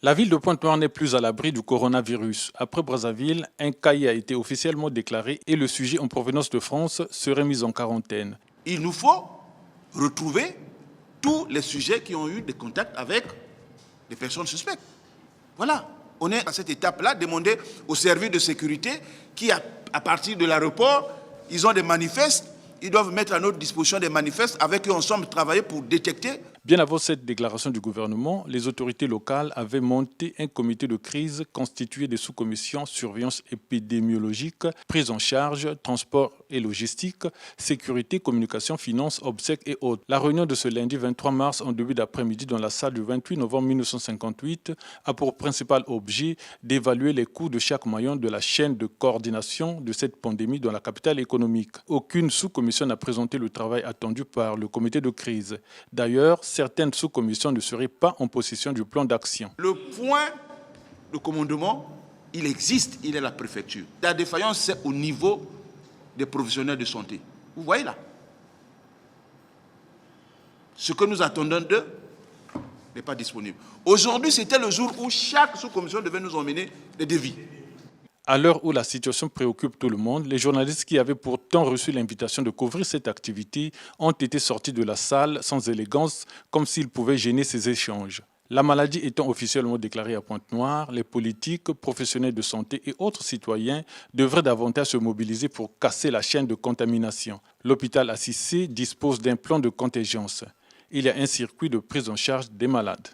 La ville de Pointe-Noire n'est plus à l'abri du coronavirus. Après Brazzaville, un cas y a été officiellement déclaré et le sujet en provenance de France serait mis en quarantaine. Il nous faut retrouver tous les sujets qui ont eu des contacts avec des personnes suspectes. Voilà. On est à cette étape-là, demander aux services de sécurité qui, à partir de l'aéroport, ils ont des manifestes, ils doivent mettre à notre disposition des manifestes avec eux ensemble travailler pour détecter. Bien avant cette déclaration du gouvernement, les autorités locales avaient monté un comité de crise constitué des sous-commissions surveillance épidémiologique, prise en charge, transport et logistique, sécurité, communication, finances, obsèques et autres. La réunion de ce lundi 23 mars en début d'après-midi dans la salle du 28 novembre 1958 a pour principal objet d'évaluer les coûts de chaque maillon de la chaîne de coordination de cette pandémie dans la capitale économique. Aucune sous-commission n'a présenté le travail attendu par le comité de crise. D'ailleurs, certaines sous-commissions ne seraient pas en possession du plan d'action. Le point de commandement, il existe, il est la préfecture. La défaillance, c'est au niveau des professionnels de santé. Vous voyez là. Ce que nous attendons d'eux n'est pas disponible. Aujourd'hui, c'était le jour où chaque sous-commission devait nous emmener des devis. À l'heure où la situation préoccupe tout le monde, les journalistes qui avaient pourtant reçu l'invitation de couvrir cette activité ont été sortis de la salle sans élégance, comme s'ils pouvaient gêner ces échanges. La maladie étant officiellement déclarée à Pointe-Noire, les politiques, professionnels de santé et autres citoyens devraient davantage se mobiliser pour casser la chaîne de contamination. L'hôpital Assissé dispose d'un plan de contingence. Il y a un circuit de prise en charge des malades.